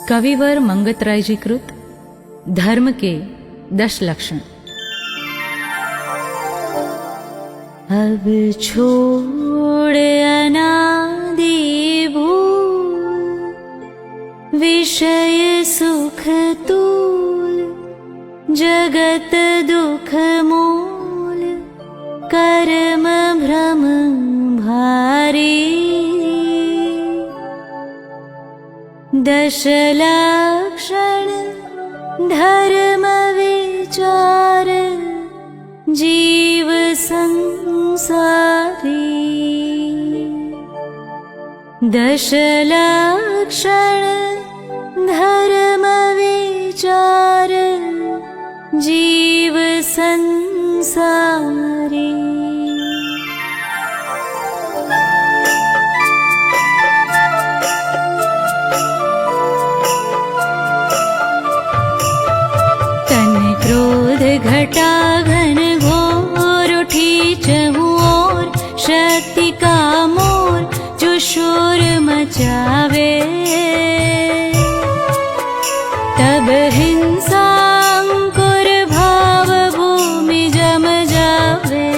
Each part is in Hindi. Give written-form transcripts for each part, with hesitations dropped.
कविवर मंगतराय जी कृत धर्म के 10 लक्षण। अब छोड़ अनादि भूल, विषय सुख तूल, जगत दुख मूल, कर्म भ्रम भारी। 10 लक्षण धर्म विचार, जीव संसारी। 10 लक्षण धर्म विचार, जीव संसारी। क्रोध घटा घन घोर, उठी चहु ओर, शक्ति का मोर जो शोर मचावे। तब हिंसा अंकुर भाव भूमि जम जावे।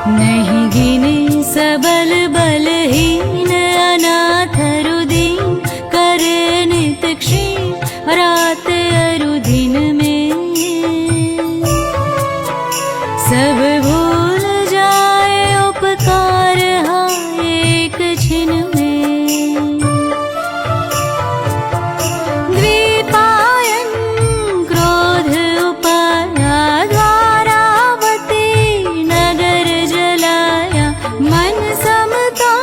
नहीं गिने सबल बलहीन, अनाथ रुदीन, करे नित क्षीण, रात अरुदिन में। सब भूल जाए उपकार, हाँ एक छिन में। द्वीपायन क्रोध उपाया, द्वारावती नगर जलाया। मन समता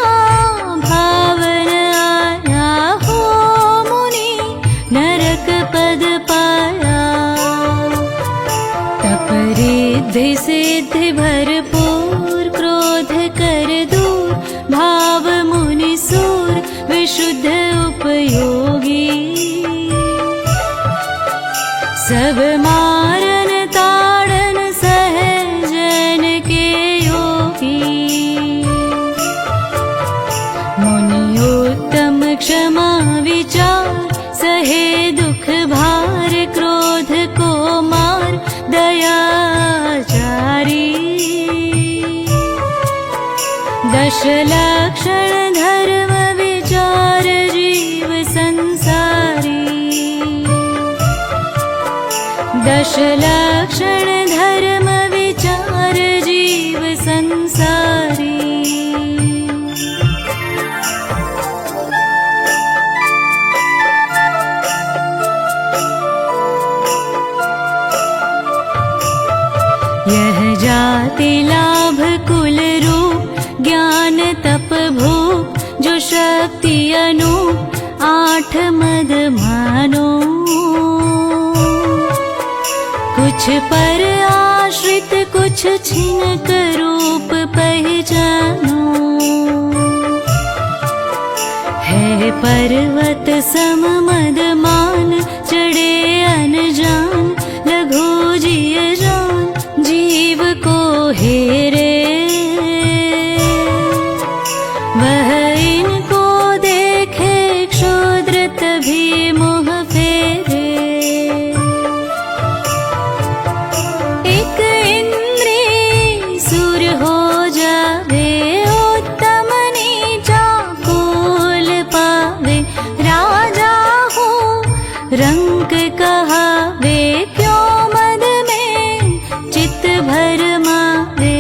भावन आया, हो मुनि नरक पद पाया। तप रिद्धि सिद्धि भरपूर, क्रोध कर दूर, भाव मुनि सूर, विशुद्ध उपयोगी। सब मारन ताड़न सहजन के योगी। मुनियोत्तम क्षमा विचार, सहे दुख भार, क्रोध को मार, दयाचारी। 10 लक्षण धर्म विचार, जीव संसारी। 10 लक्षण धर्म विचार, जीव संसारी। यह जाति लाभ कुल रूप, ज्ञान तप भूप, जो शक्ति अनूप, 8 मद मानो। कुछ पर आश्रित, कुछ छिन कर रूप पहचानो। है पर्वत सम मद मान, चढ़े अनजान, लघु जिय जान, जीव को हेरे। वह इनको देखे क्षुद्र, तभी मोह फेरे। एक इंद्री सूर हो जावे, उत्तम नीचा कुल पावे। राजा हो रंक कहावे, क्यों मद में चित्त भरमावे।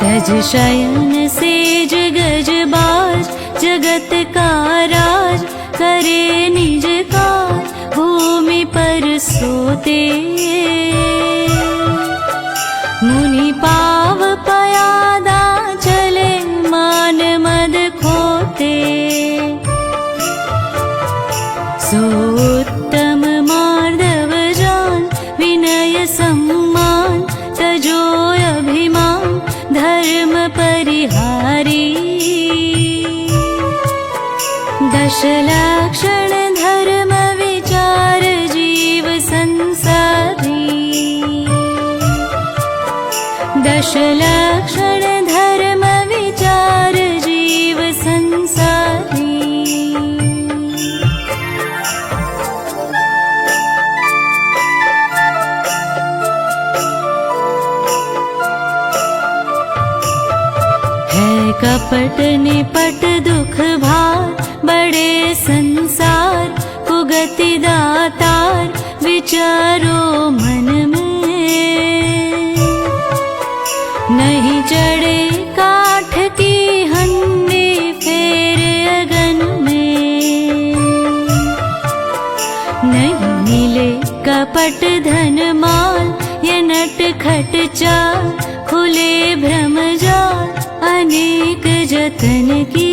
तज शयन सेज गज बाज, जगत का राज, करे निज काज, भूमि पर सोते। मुनि पाव पयादा चले, मान मद खोते। सो उत्तम मार्दव जान, विनय सम्मान, तजो अभिमान, धर्म परिहारी। 10 लक्षण धर्म विचार, जीव संसारी। 10 लक्षण धर्म विचार, है कपट निपट दुख भार बड़े संसार को गति दातार विचारो मन में। नहीं चढ़े काठ की हंडी फेरे अगन में। नहीं मिले कपट धन माल ये नट खट चाल खुले भ्रम जाल अनेक जतन की।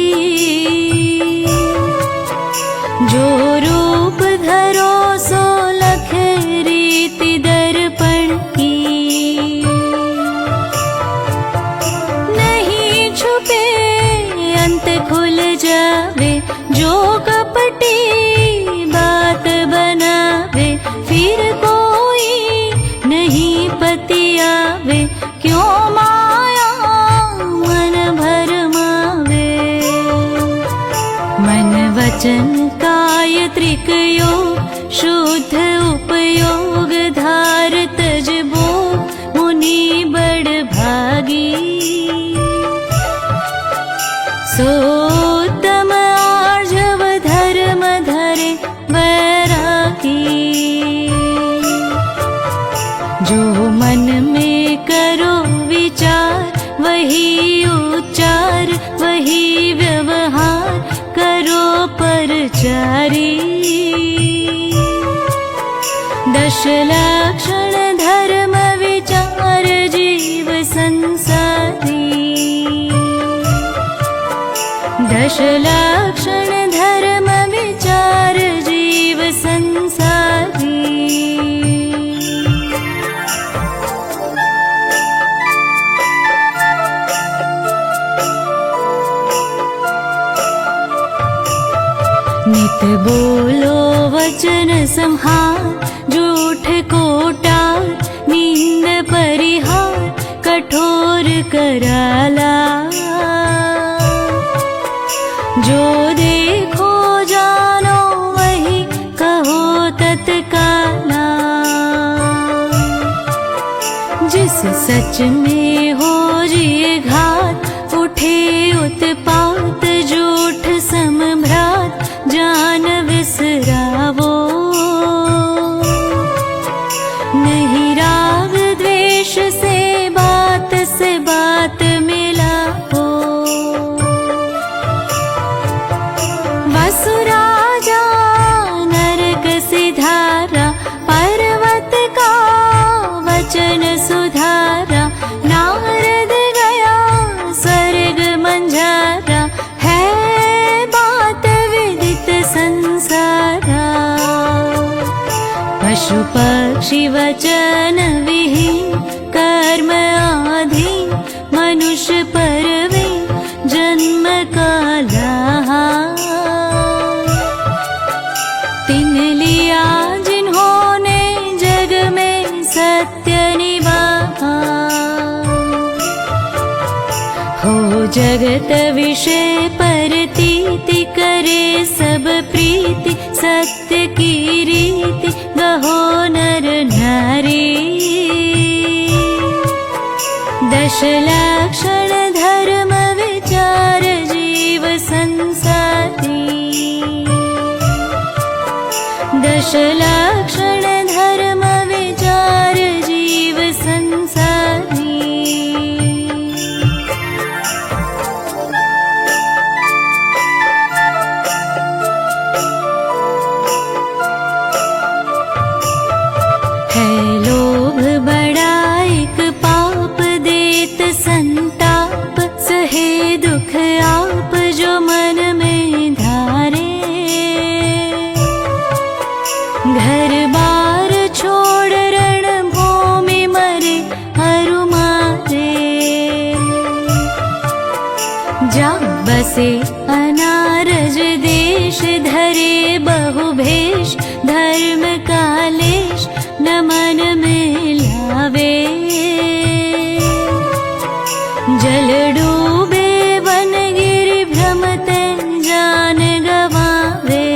जो रूप धरो सो लखे रीति दर्पण की। नहीं छुपे अंत खुल जावे जो कपटी बात बनावे। फिर कोई नहीं पतियावे क्यों माया मन भरमावे। मन वचन काय त्रिकयोग शुद्ध उपयोग धार तजबो मुनि बड़ भागी। सोत्तम आर्जव धर्म धरे वैरागी। जो मन में करो विचार वही उच्चार वही व्यवहार करो परचारी। दश लक्षण धर्म विचार जीव संसारी। दश लक्षण धर्म विचार जीव संसारी। नित बोलो वचन संहार झूठ कोटार नींद परिहार कठोर कराला। जो देखो जानो वही कहो तत्काला। जिस सच में हो जिए घात उठे उत्पात झूठ समभ्रात जान विसरावो। नहीं राग द्वेष से बात मिलाओ। वसुराजा नरक सिधारा पर्वत का वचन सुधारा। नारद गया स्वर्ग मंझारा है बात विदित संसारा। पशु पक्षी वचन विहीन कर्म आधीन मनुष्य परवीन जन्म काला। तिन लिया जिन्होंने जग में सत्य निवाहा। हो जगत विषय परतीति करे सब प्रीति सत्य की रीति गहो नर नारी। दश लक्षण धर्म विचार जीव संसारी। दश लक्षण धर्म विचार जीव संसारी। है लोभ बड़ा एक पाप देत संताप सहे दुख आप जो मन में धारे। घर बार छोड़ रण भूमि मरे हरु मारे। जा बसे अनारज देश धरे बहु भेष धर्म कालेश न मन में लावे। जल डूबे वन गिरि भ्रमत जान गवावे।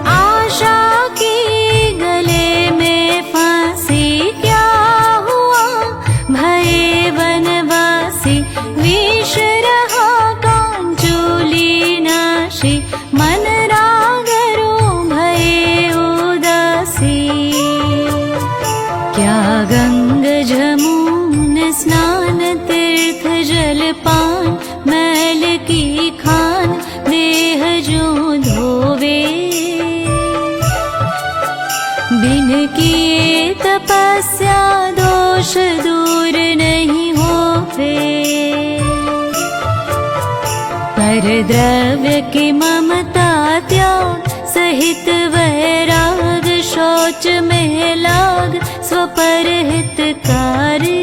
आशा की गले में फांसी क्या हुआ भये पान मैल की खान देह जो धोवे। बिन किए तपस्या दोष दूर नहीं होवे। पर द्रव्य की ममता त्याग सहित वैराग शौच में लाग स्वपर हितकारी।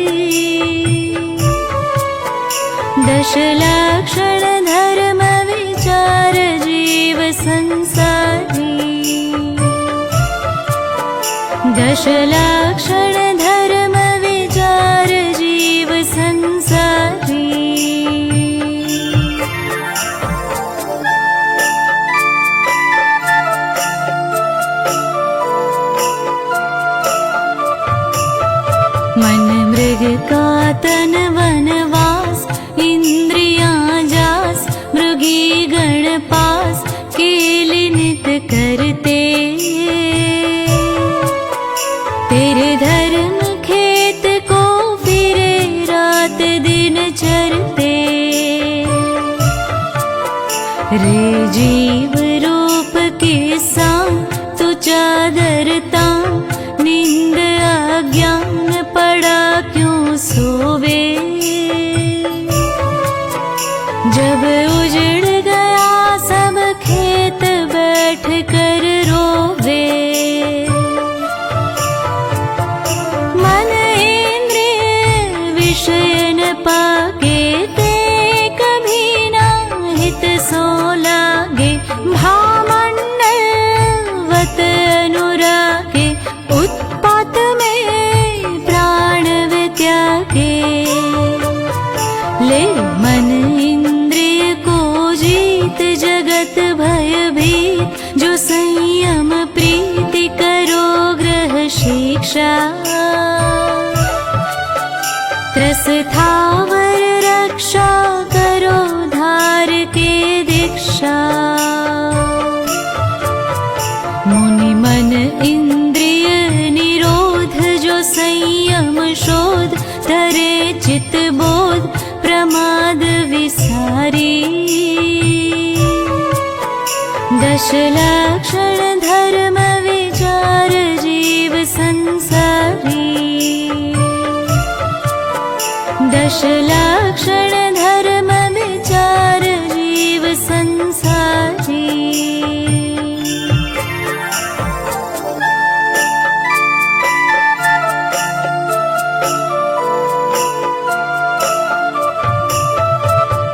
दश लक्षण धर्म विचार जीव संसारी। दश लक्षण धर्म विचार जीव संसारी। मन मृग का तन वनवास इंद्रियां जास मृगी गण पास केलि नित करते। तेरे धर्म खेत को फिरे रात दिन चरते। रे जीव रूप के सांग तू चादर तान नींद अज्ञान पड़ा क्यों सोवे। जब उजड़ गया सब खेत बैठ कर रोवे। मन इंद्रिय विषय न पाके ते कभी ना हित सो लागे। भामंडल वत अनुरागे उत्पात में प्राण त्यागे। ले मन इंद्रिय को जीत जगत भयभीत जो संयम प्रीति करो ग्रह शिक्षा। त्रस थावर रक्षा करो धार के दीक्षा। मुनि मन इंद्रिय निरोध जो संयम शोध धरे चित बोध प्रमाद विसारी। दश लक्षण धर्म विचार जीव संसारी। दश लक्षण धर्म विचार जीव संसारी।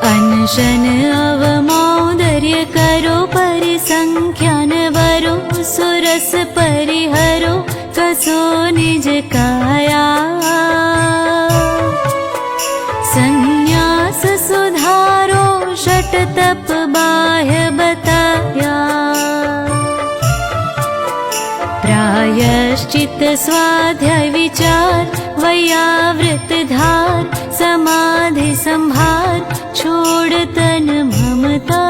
अनशन अवमौदर्य करो परिसंख्यान वरो। सुरस परिहरो कसो निज काया। संन्यास सुधारो षट तप बाह्य बताया। प्रायश्चित स्वाध्याय विचार वैयावृत धार। समाधि संभार छोड़ तन ममता।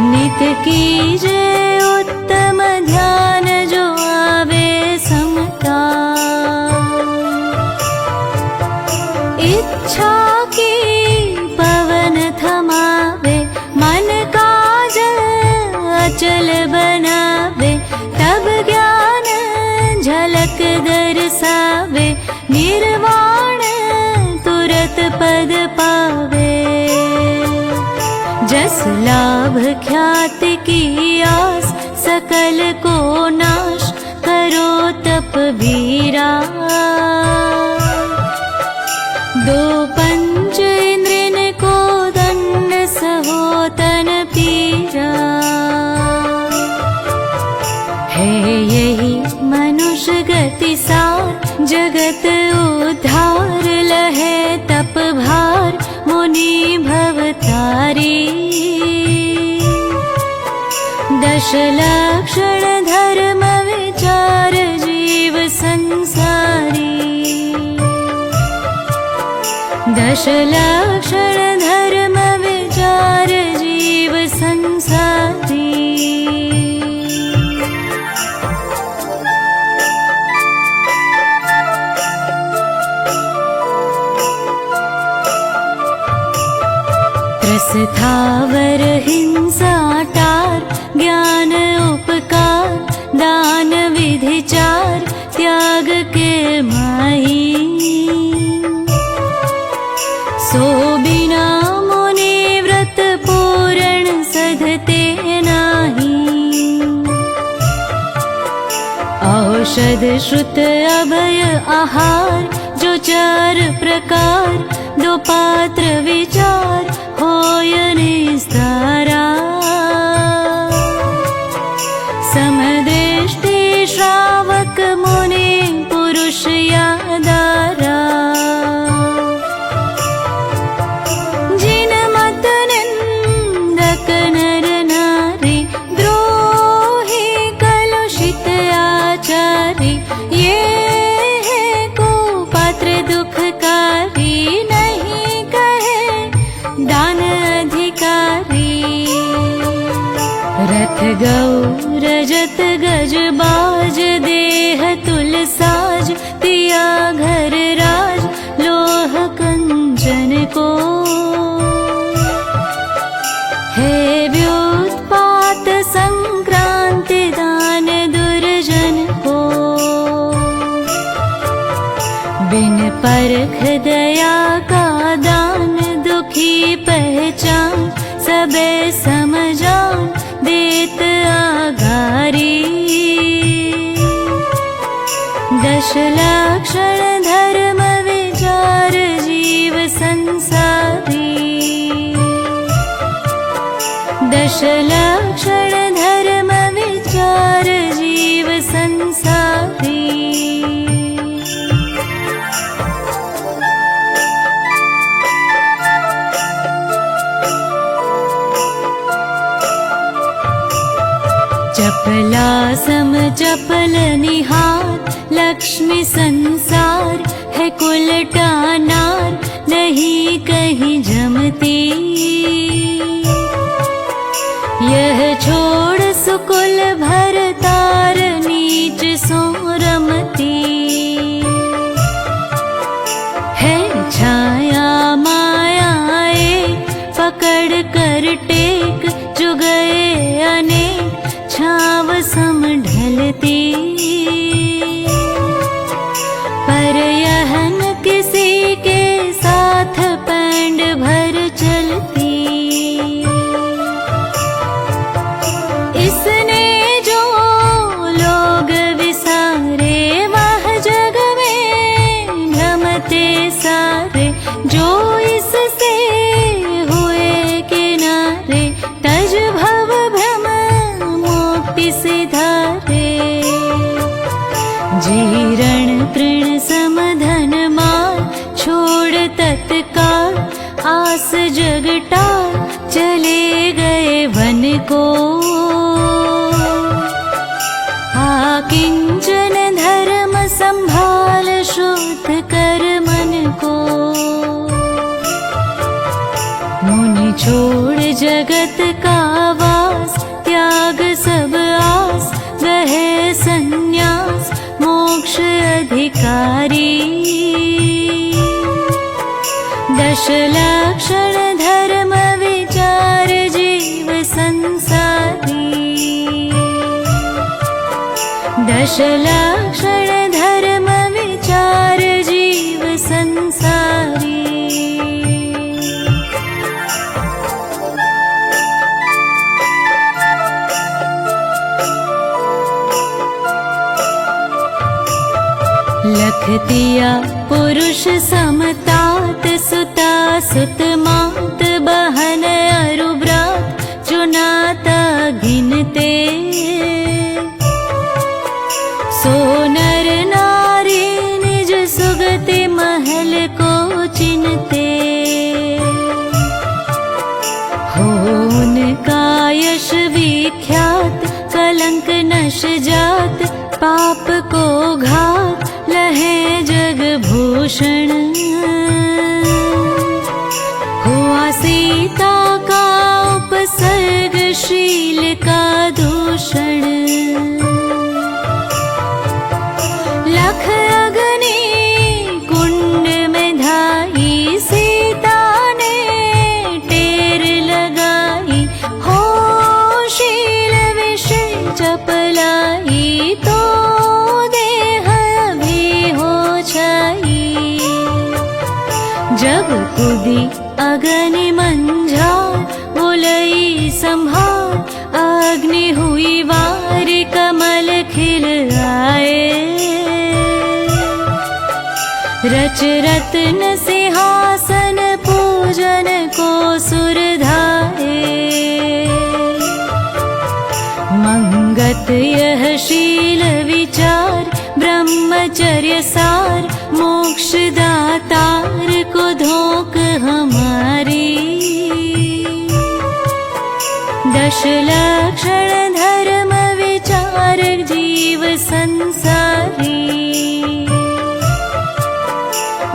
नित कीजे उत्तम ध्यान जो आवे समता। इच्छा की पवन थमावे मन का जल अचल बनावे। तब ज्ञान झलक दर्शावे निर्वाण तुरत पद पावे। जस लाभ ख्याति की आस सकल को नाश करो तप वीरा। दो पंच इंद्रिन को दंड सहो तन पीरा। है यही मनुष्य गति सार जगत उद्धार। लहे तप भार मुनि भवतारी। दश लक्षण धर्म विचार जीव संसारी। दश लक्षण धर्म विचार जीव संसारी। रसथावर हिंसा टार, ज्ञान उपकार दान विधिचार, त्याग के माही। सो बिना मुनि व्रत पूर्ण सधते नाही। औषध श्रुत अभय आहार, जो चार प्रकार दो पात्र विचार, होय निस्तारा। समदृष्टि श्रावक मुनि पुरुष यादारा। जिन मत निंदक नर नारी, द्रोही कलुषित आचारी, ये है कुपात्र दुखकारी, नहीं कहे दान अधिकारी। रथ गौ रजत गज बाज, देह तुल साज, तिया घर राज, लोह कंचन को। हे व्युत्पात संक्रांति, दान दुर्जन को। बिन परख दया का दान, दुखी पहचान, सबे समझान, देत आगारी। दश लक्षण धर्म विचार, जीव संसारी। दश लक्षण धर्म विचार, जीव संसारी। चपला सम चपल निहार, लक्ष्मी संसार है कुलटा नार, नहीं कहीं जमती। यह छोड़ सुकुल भरतार, नीच सो रमती। है छाया माया एक, पकड़ कर टेक, जो गए अनेक, छाव सम ढलती। पर यह न किसी के साथ पैंड भर चलती। इसने जो लोग विसारे, वह जग में भ्रमते सारे। जो इससे हुए किनारे, तज भव भ्रम सिधारे। जीर्ण तृण समधन मार, छोड़ तत्काल आस जगटाल, चले गए वन को। आकिंचन धर्म संभाल, शुद्ध कर मन को। मुनि छोड़ जगत का वास, त्याग सब आस, वह संन्यास, मोक्ष अधिकारी। दश लक्षण धर्म विचार, जीव संसारी। दश लक्षण धर्म विचार, जीव संसारी। लखतिया पुरुष समतात, सुता सुत मात, बहन अरुब्रात, चुनाता गिनते। सो नर नारी निज सुगति, महल को चिन्हते। हो उनका यश विख्यात, कलंक नश जात, पाप को घात, लहे जग भूषण। हुआ सीता का उपसर्ग, शील का दूषण। लख अग्नि कुंड में धाई, सीता ने टेर जब कुदी अग्नि मंझार, बोलई संभार, अग्नि हुई वार, कमल खिल आए। रच रत्न सिंहासन, पूजन को सुर धाए। मंगत यह शील विचार, ब्रह्मचर्य सार, मोक्ष दातार को धोख हमारी। दश लक्षण धर्म विचार, जीव संसारी।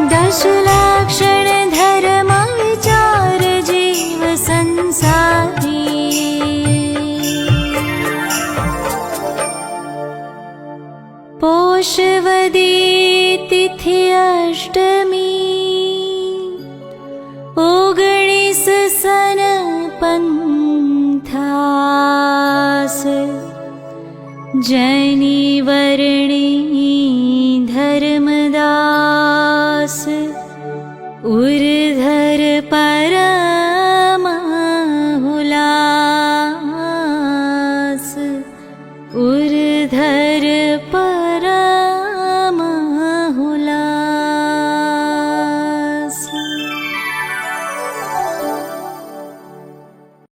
दश लक्षण धर्म विचार, जीव संसारी। पोषवदी तिथि अष्टमी, 19 सन पंथास। जैनी वर्णी धर्मदास, उर्धर परमाहुलास, उर्धर पर